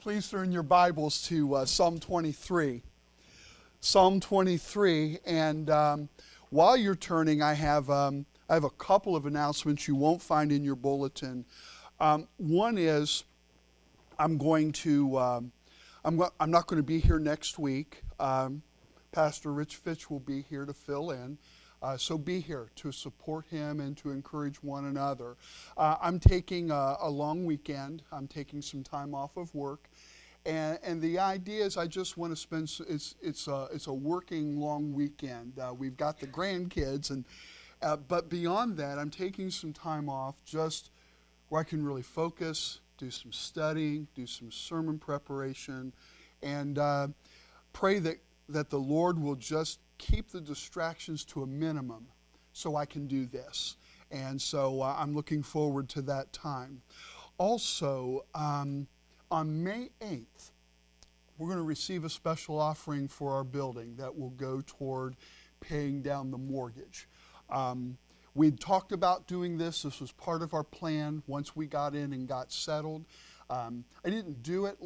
Please turn your Bibles to Psalm 23. Psalm 23, and while you're turning, I have a couple of announcements you won't find in your bulletin. One is I'm not going to be here next week. Pastor Rich Fitch will be here to fill in. So be here to support him and to encourage one another. I'm taking a long weekend. I'm taking some time off of work. And the idea is I just want to spend, it's a working long weekend. We've got the grandkids, but beyond that, I'm taking some time off just where I can really focus, do some studying, do some sermon preparation, and pray that the Lord will just keep the distractions to a minimum so I can do this. And so I'm looking forward to that time. Also, on May 8th, we're going to receive a special offering for our building that will go toward paying down the mortgage. We'd talked about doing this. This was part of our plan once we got in and got settled. I didn't do it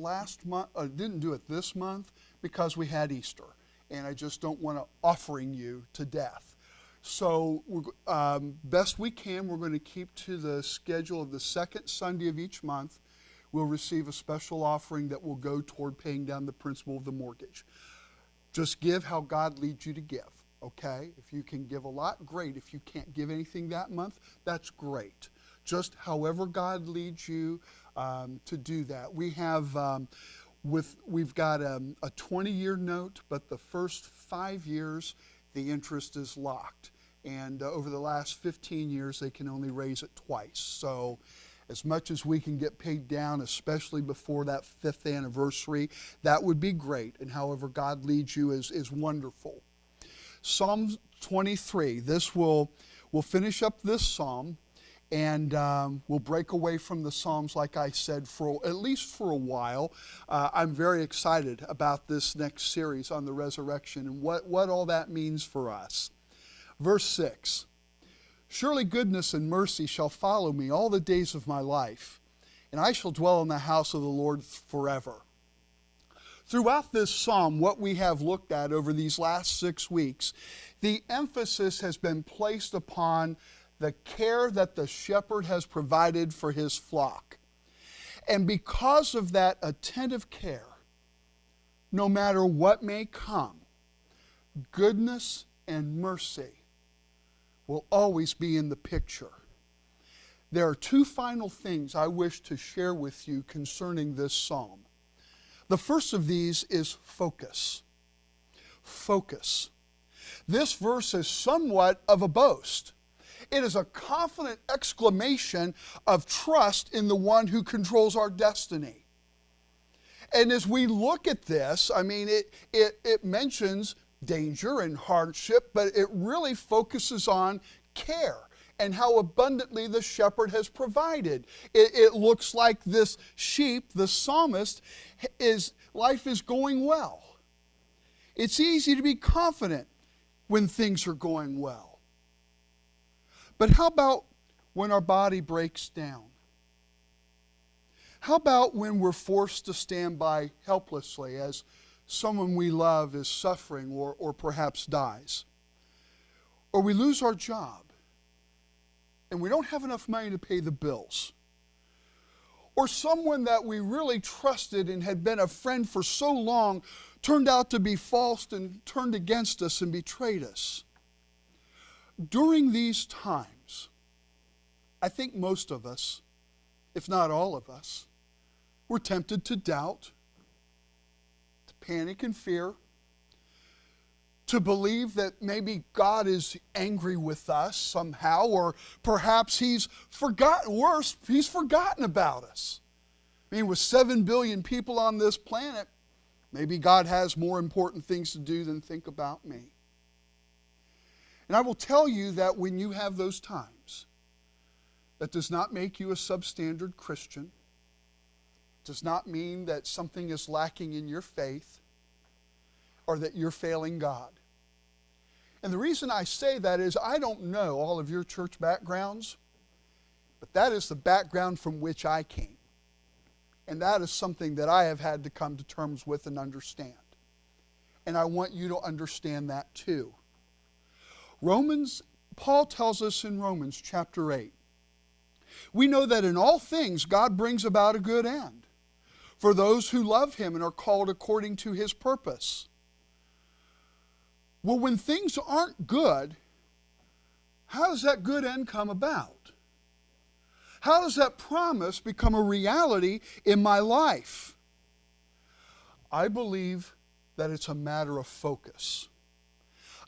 this month because we had Easter. And I just don't want to offering you to death. So best we can, we're going to keep to the schedule of the second Sunday of each month. We'll receive a special offering that will go toward paying down the principal of the mortgage. Just give how God leads you to give, okay? If you can give a lot, great. If you can't give anything that month, that's great. Just however God leads you to do that. We've got a 20-year note, but the first 5 years, the interest is locked. And over the last 15 years, they can only raise it twice. So as much as we can get paid down, especially before that 5th anniversary, that would be great. And however God leads you is wonderful. Psalm 23, we'll finish up this psalm. And we'll break away from the Psalms, like I said, at least for a while. I'm very excited about this next series on the resurrection and what all that means for us. Verse 6, surely goodness and mercy shall follow me all the days of my life, and I shall dwell in the house of the Lord forever. Throughout this psalm, what we have looked at over these last 6 weeks, the emphasis has been placed upon the care that the shepherd has provided for his flock. And because of that attentive care, no matter what may come, goodness and mercy will always be in the picture. There are 2 final things I wish to share with you concerning this psalm. The first of these is focus. Focus. This verse is somewhat of a boast. It is a confident exclamation of trust in the one who controls our destiny. And as we look at this, I mean, it mentions danger and hardship, but it really focuses on care and how abundantly the shepherd has provided. It looks like this sheep, the psalmist, life is going well. It's easy to be confident when things are going well. But how about when our body breaks down? How about when we're forced to stand by helplessly as someone we love is suffering or perhaps dies? Or we lose our job and we don't have enough money to pay the bills? Or someone that we really trusted and had been a friend for so long turned out to be false and turned against us and betrayed us? During these times, I think most of us, if not all of us, were tempted to doubt, to panic and fear, to believe that maybe God is angry with us somehow, or perhaps He's forgotten about us. I mean, with 7 billion people on this planet, maybe God has more important things to do than think about me. And I will tell you that when you have those times, that does not make you a substandard Christian. It does not mean that something is lacking in your faith or that you're failing God. And the reason I say that is I don't know all of your church backgrounds, but that is the background from which I came. And that is something that I have had to come to terms with and understand. And I want you to understand that too. Paul tells us in Romans chapter 8, we know that in all things God brings about a good end for those who love Him and are called according to His purpose. Well, when things aren't good, how does that good end come about? How does that promise become a reality in my life? I believe that it's a matter of focus.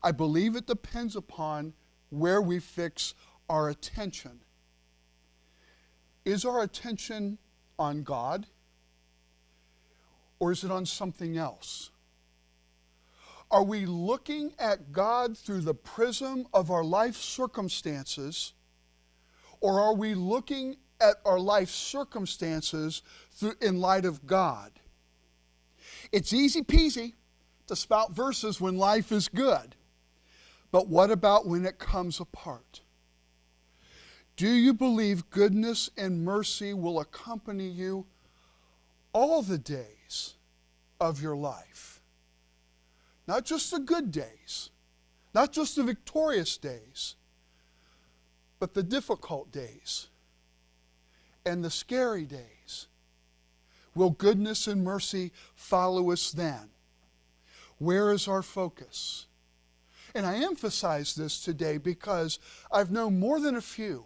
I believe it depends upon where we fix our attention. Is our attention on God, or is it on something else? Are we looking at God through the prism of our life circumstances, or are we looking at our life circumstances in light of God? It's easy peasy to spout verses when life is good, but what about when it comes apart? Do you believe goodness and mercy will accompany you all the days of your life? Not just the good days, not just the victorious days, but the difficult days and the scary days. Will goodness and mercy follow us then? Where is our focus? And I emphasize this today because I've known more than a few.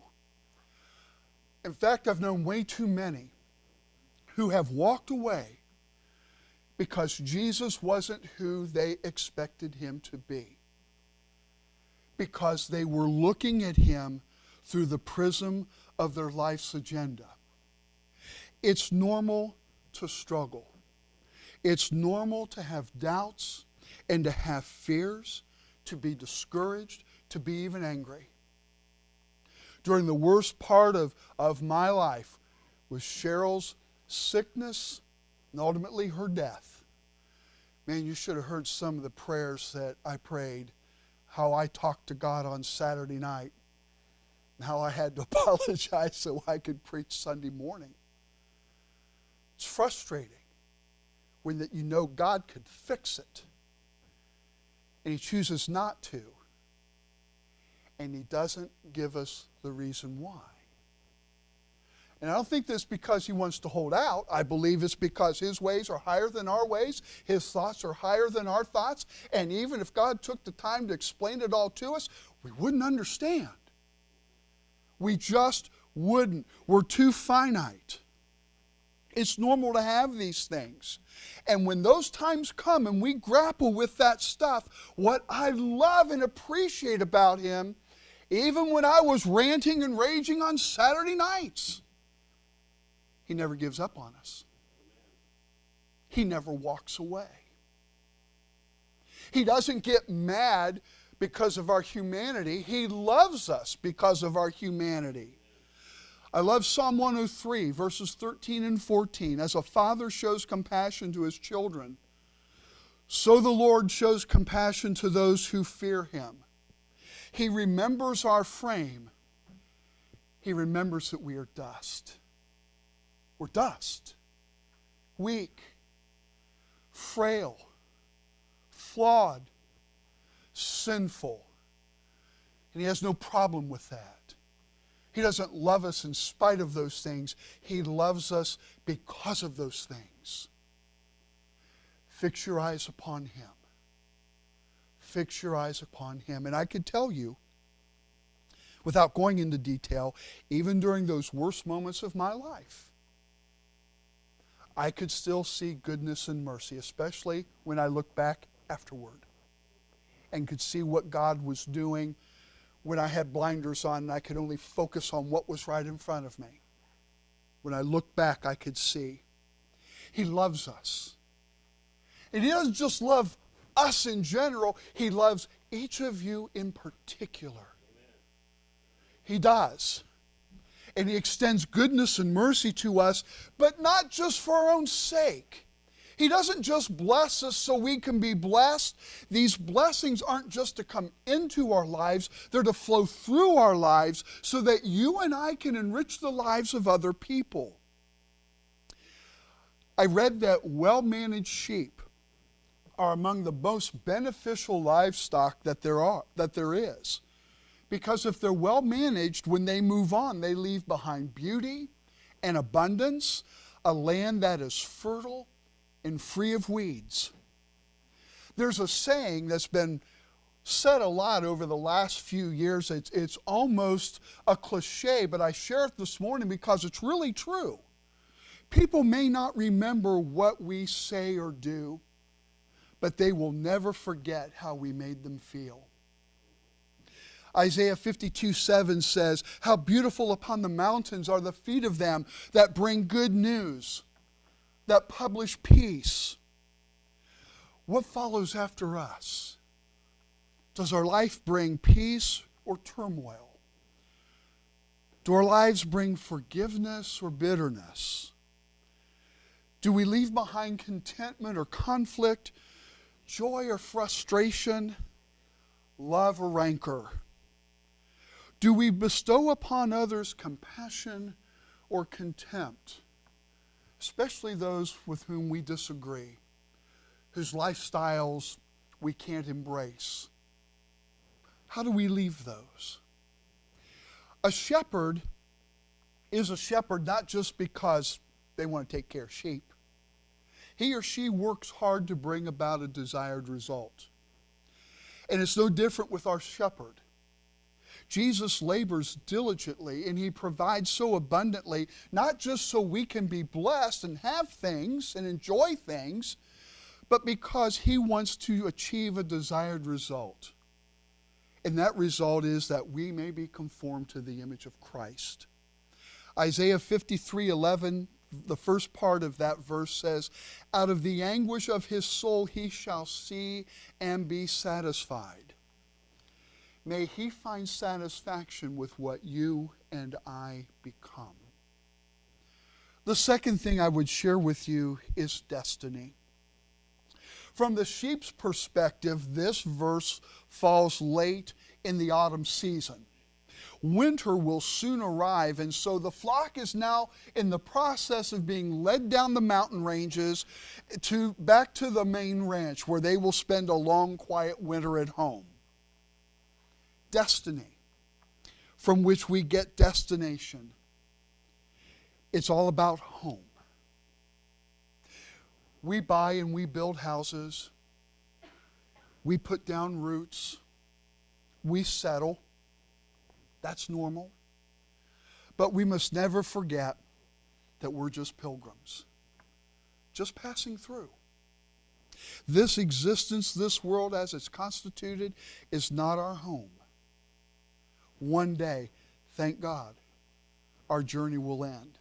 In fact, I've known way too many who have walked away because Jesus wasn't who they expected Him to be. Because they were looking at Him through the prism of their life's agenda. It's normal to struggle. It's normal to have doubts and to have fears, to be discouraged, to be even angry. During the worst part of my life was Cheryl's sickness and ultimately her death. Man, you should have heard some of the prayers that I prayed, how I talked to God on Saturday night, and how I had to apologize so I could preach Sunday morning. It's frustrating when that you know God could fix it, and He chooses not to, and He doesn't give us the reason why. And I don't think this because He wants to hold out. I believe it's because His ways are higher than our ways. His thoughts are higher than our thoughts. And even if God took the time to explain it all to us, we wouldn't understand. We just wouldn't. We're too finite. It's normal to have these things. And when those times come and we grapple with that stuff, what I love and appreciate about Him, even when I was ranting and raging on Saturday nights, He never gives up on us. He never walks away. He doesn't get mad because of our humanity. He loves us because of our humanity. I love Psalm 103, verses 13 and 14. As a father shows compassion to his children, so the Lord shows compassion to those who fear Him. He remembers our frame. He remembers that we are dust. We're dust. Weak. Frail. Flawed. Sinful. And He has no problem with that. He doesn't love us in spite of those things. He loves us because of those things. Fix your eyes upon Him. Fix your eyes upon Him. And I could tell you, without going into detail, even during those worst moments of my life, I could still see goodness and mercy, especially when I look back afterward and could see what God was doing when I had blinders on and I could only focus on what was right in front of me. When I look back, I could see He loves us. And He doesn't just love us in general, He loves each of you in particular. Amen. He does. And He extends goodness and mercy to us, but not just for our own sake. He doesn't just bless us so we can be blessed. These blessings aren't just to come into our lives, they're to flow through our lives so that you and I can enrich the lives of other people. I read that well-managed sheep are among the most beneficial livestock that there is. Because if they're well managed, when they move on, they leave behind beauty and abundance, a land that is fertile and free of weeds. There's a saying that's been said a lot over the last few years. It's almost a cliche, but I share it this morning because it's really true. People may not remember what we say or do, but they will never forget how we made them feel. Isaiah 52:7 says, "How beautiful upon the mountains are the feet of them that bring good news, that publish peace." What follows after us? Does our life bring peace or turmoil? Do our lives bring forgiveness or bitterness? Do we leave behind contentment or conflict, joy or frustration, love or rancor? Do we bestow upon others compassion or contempt, especially those with whom we disagree, whose lifestyles we can't embrace? How do we leave those? A shepherd is a shepherd not just because they want to take care of sheep. He or she works hard to bring about a desired result. And it's no different with our shepherd. Jesus labors diligently and he provides so abundantly, not just so we can be blessed and have things and enjoy things, but because he wants to achieve a desired result. And that result is that we may be conformed to the image of Christ. Isaiah 53:11, the first part of that verse says, "Out of the anguish of his soul he shall see and be satisfied." May he find satisfaction with what you and I become. The second thing I would share with you is destiny. From the sheep's perspective, this verse falls late in the autumn season. Winter will soon arrive, and so the flock is now in the process of being led down the mountain ranges back to the main ranch where they will spend a long, quiet winter at home. Destiny, from which we get destination. It's all about home. We buy and we build houses. We put down roots. We settle. That's normal. But we must never forget that we're just pilgrims, just passing through. This existence, this world as it's constituted, is not our home. One day, thank God, our journey will end.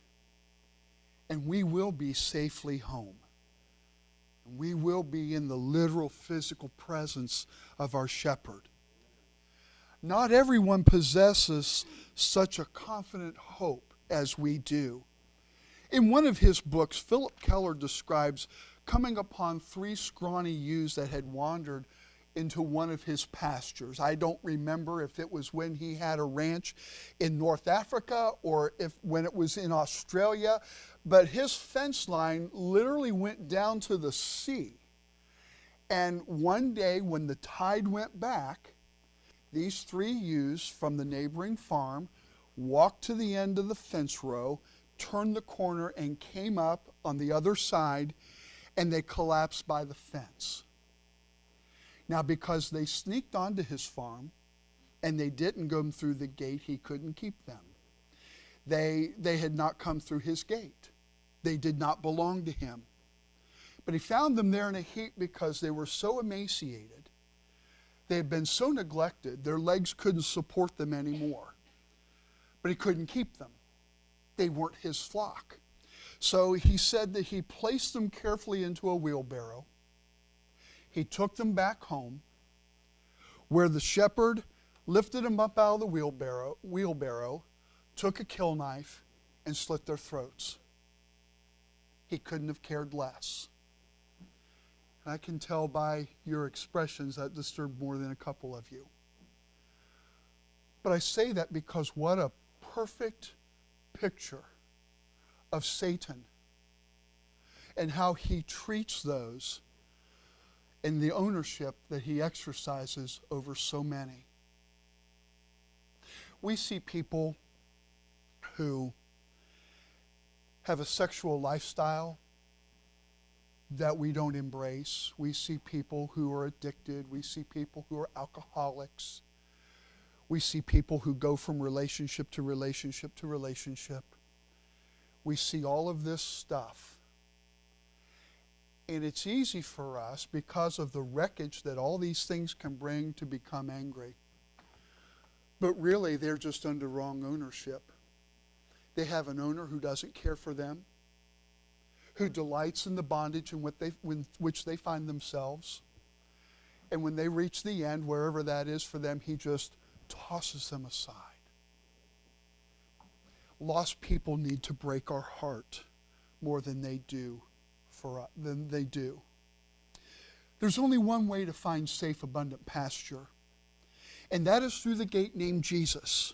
And we will be safely home. We will be in the literal physical presence of our shepherd. Not everyone possesses such a confident hope as we do. In one of his books, Philip Keller describes coming upon 3 scrawny ewes that had wandered into one of his pastures. I don't remember if it was when he had a ranch in North Africa or when it was in Australia, but his fence line literally went down to the sea. And one day when the tide went back, these 3 ewes from the neighboring farm walked to the end of the fence row, turned the corner, and came up on the other side, and they collapsed by the fence. Now, because they sneaked onto his farm and they didn't go through the gate, he couldn't keep them. They had not come through his gate. They did not belong to him. But he found them there in a heap because they were so emaciated. They had been so neglected, their legs couldn't support them anymore. But he couldn't keep them. They weren't his flock. So he said that he placed them carefully into a wheelbarrow. He took them back home, where the shepherd lifted them up out of the wheelbarrow, took a kill knife, and slit their throats. He couldn't have cared less. And I can tell by your expressions that disturbed more than a couple of you. But I say that because what a perfect picture of Satan. and how he treats those and the ownership that he exercises over so many. We see people who have a sexual lifestyle that we don't embrace. We see people who are addicted. We see people who are alcoholics. We see people who go from relationship to relationship to relationship. We see all of this stuff. And it's easy for us, because of the wreckage that all these things can bring, to become angry. But really, they're just under wrong ownership. They have an owner who doesn't care for them, who delights in the bondage in which they find themselves. And when they reach the end, wherever that is for them, he just tosses them aside. Lost people need to break our heart more than they do. There's only one way to find safe, abundant pasture, and that is through the gate named Jesus.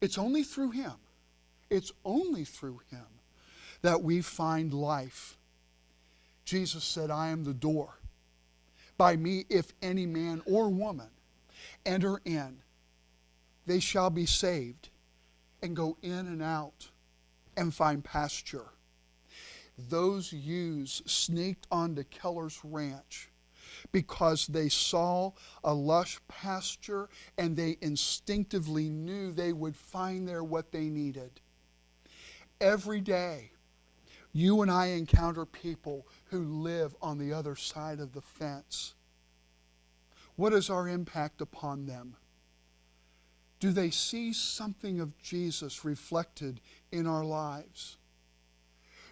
It's only through him. It's only through him that we find life. Jesus said, I am the door. By me, if any man or woman enter in, they shall be saved and go in and out and find pasture. Those ewes sneaked onto Keller's ranch because they saw a lush pasture and they instinctively knew they would find there what they needed. Every day, you and I encounter people who live on the other side of the fence. What is our impact upon them? Do they see something of Jesus reflected in our lives?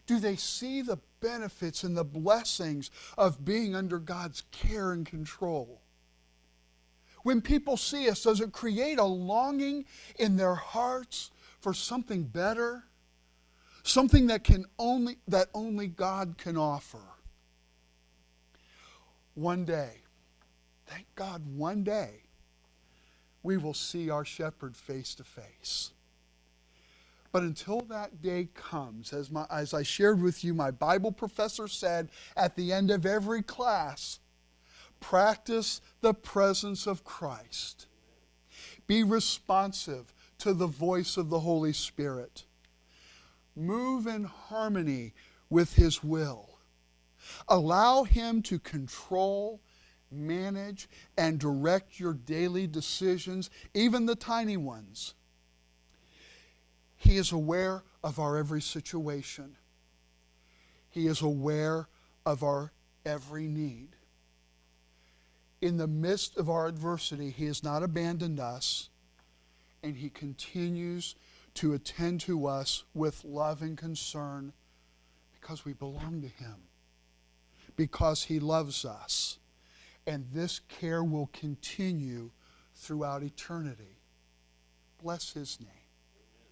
Do they see the benefits and the blessings of being under God's care and control? When people see us, does it create a longing in their hearts for something better? Something that only God can offer? One day, thank God, one day, we will see our shepherd face to face. But until that day comes, as I shared with you, my Bible professor said at the end of every class, practice the presence of Christ. Be responsive to the voice of the Holy Spirit. Move in harmony with his will. Allow him to control, manage, and direct your daily decisions, even the tiny ones. He is aware of our every situation. He is aware of our every need. In the midst of our adversity, he has not abandoned us, and he continues to attend to us with love and concern because we belong to him, because he loves us. And this care will continue throughout eternity. Bless his name.